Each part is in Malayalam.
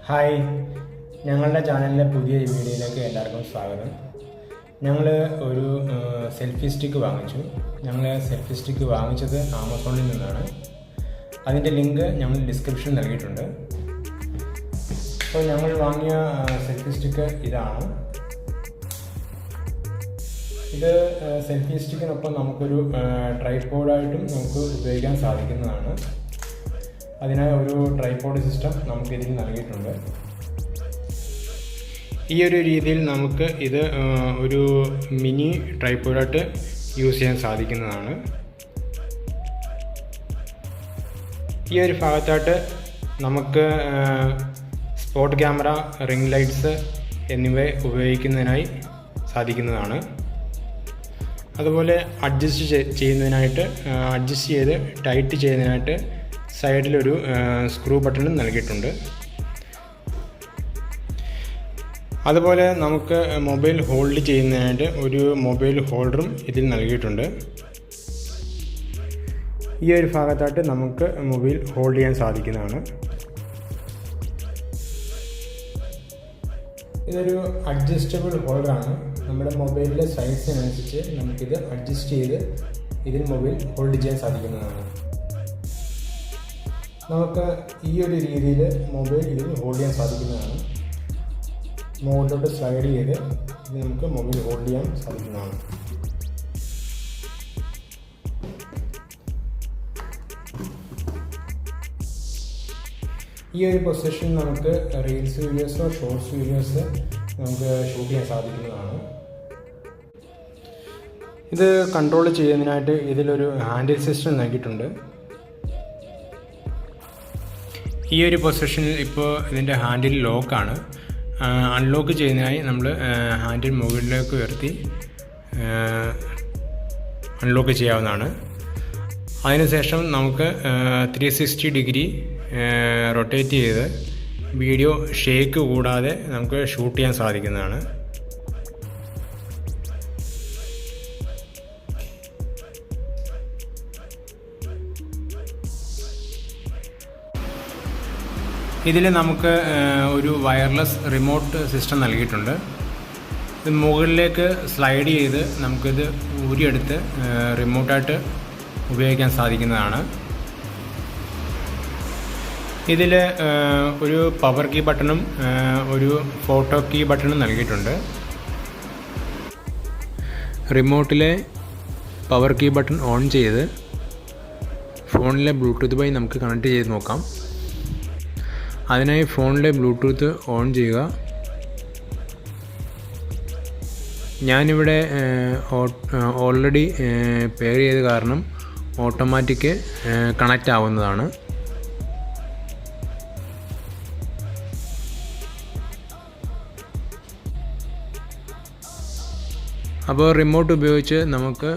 ഹായ്, ഞങ്ങളുടെ ചാനലിലെ പുതിയ വീഡിയോയിലേക്ക് എല്ലാവർക്കും സ്വാഗതം. ഞങ്ങൾ ഒരു സെൽഫി സ്റ്റിക്ക് വാങ്ങിച്ചു. ഞങ്ങൾ സെൽഫി സ്റ്റിക്ക് വാങ്ങിച്ചത് ആമസോണിൽ നിന്നാണ്. അതിൻ്റെ ലിങ്ക് ഞങ്ങൾ ഡിസ്ക്രിപ്ഷനിൽ നൽകിയിട്ടുണ്ട്. അപ്പോൾ ഞങ്ങൾ വാങ്ങിയ സെൽഫി സ്റ്റിക്ക് ഇതാണ്. ഇത് സെൽഫി സ്റ്റിക്കിനൊപ്പം നമുക്കൊരു ട്രൈപോഡായിട്ടും നമുക്ക് ഉപയോഗിക്കാൻ സാധിക്കുന്നതാണ്. അതിനായി ഒരു ട്രൈപോഡ് സിസ്റ്റം നമുക്കിതിൽ നൽകിയിട്ടുണ്ട്. ഈ ഒരു രീതിയിൽ നമുക്ക് ഇത് ഒരു മിനി ട്രൈപോഡായിട്ട് യൂസ് ചെയ്യാൻ സാധിക്കുന്നതാണ്. ഈ ഒരു ഭാഗത്തായിട്ട് നമുക്ക് സ്പോട്ട് ക്യാമറ, റിംഗ് ലൈറ്റ്സ് എന്നിവ ഉപയോഗിക്കുന്നതിനായി സാധിക്കുന്നതാണ്. അതുപോലെ അഡ്ജസ്റ്റ് ചെയ്ത് ടൈറ്റ് ചെയ്യുന്നതിനായിട്ട് സൈഡിലൊരു സ്ക്രൂ ബട്ടണും നൽകിയിട്ടുണ്ട്. അതുപോലെ നമുക്ക് മൊബൈൽ ഹോൾഡ് ചെയ്യുന്നതിനായിട്ട് ഒരു മൊബൈൽ ഹോൾഡറും ഇതിൽ നൽകിയിട്ടുണ്ട്. ഈ ഒരു ഭാഗത്തായിട്ട് നമുക്ക് മൊബൈൽ ഹോൾഡ് ചെയ്യാൻ സാധിക്കുന്നതാണ്. ഇതൊരു അഡ്ജസ്റ്റബിൾ ഹോൾഡറാണ്. നമ്മുടെ മൊബൈലിലെ സൈസിനനുസരിച്ച് നമുക്കിത് അഡ്ജസ്റ്റ് ചെയ്ത് ഇതിൽ മൊബൈൽ ഹോൾഡ് ചെയ്യാൻ സാധിക്കുന്നതാണ്. നമുക്ക് ഈ ഒരു രീതിയിൽ മൊബൈൽ ഇതിൽ ഹോൾഡ് ചെയ്യാൻ സാധിക്കുന്നതാണ്. മുകളിലോട്ട് സ്ലൈഡ് ചെയ്ത് ഇത് നമുക്ക് മൊബൈൽ ഹോൾഡ് ചെയ്യാൻ സാധിക്കുന്നതാണ്. ഈ ഒരു പൊസിഷൻ നമുക്ക് റീൽസ് വീഡിയോസോ ഷോർട്സ് വീഡിയോസ് നമുക്ക് ഷൂട്ട് ചെയ്യാൻ സാധിക്കുന്നതാണ്. ഇത് കൺട്രോൾ ചെയ്യുന്നതിനായിട്ട് ഇതിലൊരു ഹാൻഡിൽ സിസ്റ്റം നൽകിയിട്ടുണ്ട്. ഈ ഒരു പൊസിഷനിൽ ഇപ്പോൾ ഇതിൻ്റെ ഹാൻഡിൽ ലോക്കാണ്. അൺലോക്ക് ചെയ്യുന്നതിനായി നമ്മൾ ഹാൻഡിൽ മുകളിലേക്ക് ഉയർത്തി അൺലോക്ക് ചെയ്യാവുന്നതാണ്. അതിനുശേഷം നമുക്ക് 360 ഡിഗ്രി റൊട്ടേറ്റ് ചെയ്ത് വീഡിയോ ഷേക്ക് കൂടാതെ നമുക്ക് ഷൂട്ട് ചെയ്യാൻ സാധിക്കുന്നതാണ്. ഇതിൽ നമുക്ക് ഒരു വയർലെസ് റിമോട്ട് സിസ്റ്റം നൽകിയിട്ടുണ്ട്. ഇത് മുകളിലേക്ക് സ്ലൈഡ് ചെയ്ത് നമുക്കിത് ഊരിയെടുത്ത് റിമോട്ടായിട്ട് ഉപയോഗിക്കാൻ സാധിക്കുന്നതാണ്. ഇതിൽ ഒരു പവർ കീ ബട്ടണും ഒരു ഫോട്ടോ കീ ബട്ടണും നൽകിയിട്ടുണ്ട്. റിമോട്ടിലെ പവർ കീ ബട്ടൺ ഓൺ ചെയ്ത് ഫോണിലെ ബ്ലൂടൂത്ത് വഴി നമുക്ക് കണക്ട് ചെയ്ത് നോക്കാം. അതിനായി ഫോണിലെ ബ്ലൂടൂത്ത് ഓൺ ചെയ്യുക. ഞാനിവിടെ ഓൾറെഡി പെയർ ചെയ്ത കാരണം ഓട്ടോമാറ്റിക് കണക്റ്റ് ആവുന്നതാണ്. അപ്പോൾ റിമോട്ട് ഉപയോഗിച്ച് നമുക്ക്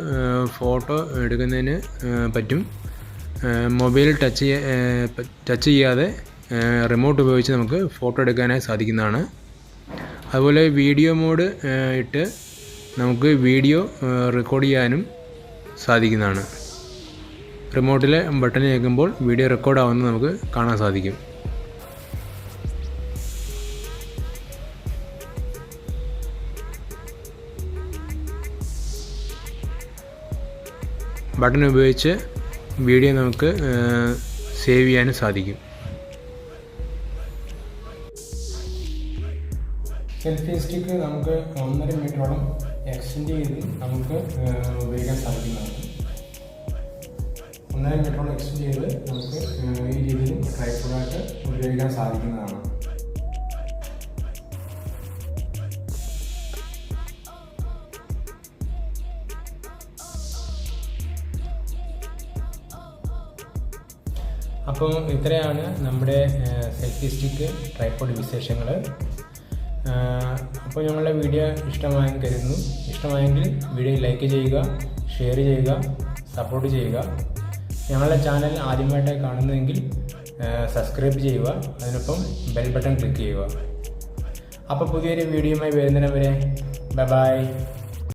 ഫോട്ടോ എടുക്കുന്നതിന് പറ്റും. മൊബൈൽ ടച്ച് ചെയ്യാതെ റിമോട്ട് ഉപയോഗിച്ച് നമുക്ക് ഫോട്ടോ എടുക്കാനായി സാധിക്കുന്നതാണ്. അതുപോലെ വീഡിയോ മോഡ് ഇട്ട് നമുക്ക് വീഡിയോ റെക്കോർഡ് ചെയ്യാനും സാധിക്കുന്നതാണ്. റിമോട്ടിലെ ബട്ടൺ ഞെക്കുമ്പോൾ വീഡിയോ റെക്കോർഡ് ആവുന്നത് നമുക്ക് കാണാൻ സാധിക്കും. ബട്ടൺ ഉപയോഗിച്ച് വീഡിയോ നമുക്ക് സേവ് ചെയ്യാനും സാധിക്കും. സെൽഫി സ്റ്റിക്ക് നമുക്ക് 1.5 മീറ്ററോളം എക്സ്റ്റെൻഡ് ചെയ്ത് നമുക്ക് ഉപയോഗിക്കാൻ സാധിക്കുന്നതാണ്. 1.5 മീറ്ററോളം എക്സ്റ്റെൻഡ് ചെയ്ത് നമുക്ക് ഈ രീതിയിൽ ട്രൈപോഡായിട്ട് ഉപയോഗിക്കാൻ സാധിക്കുന്നതാണ്. അപ്പോൾ ഇത്രയാണ് നമ്മുടെ സെൽഫി സ്റ്റിക്ക് ട്രൈപോഡ് വിശേഷങ്ങൾ. അപ്പോൾ ഞങ്ങളുടെ വീഡിയോ ഇഷ്ടമായെന്ന് കരുതുന്നു. ഇഷ്ടമായെങ്കിൽ വീഡിയോ ലൈക്ക് ചെയ്യുക, ഷെയർ ചെയ്യുക, സപ്പോർട്ട് ചെയ്യുക. ഞങ്ങളുടെ ചാനൽ ആദ്യമായിട്ടായി കാണുന്നതെങ്കിൽ സബ്സ്ക്രൈബ് ചെയ്യുക. അതിനൊപ്പം ബെൽ ബട്ടൺ ക്ലിക്ക് ചെയ്യുക. അപ്പോൾ പുതിയൊരു വീഡിയോയുമായി വരുന്നതിന് വരെ ബൈ.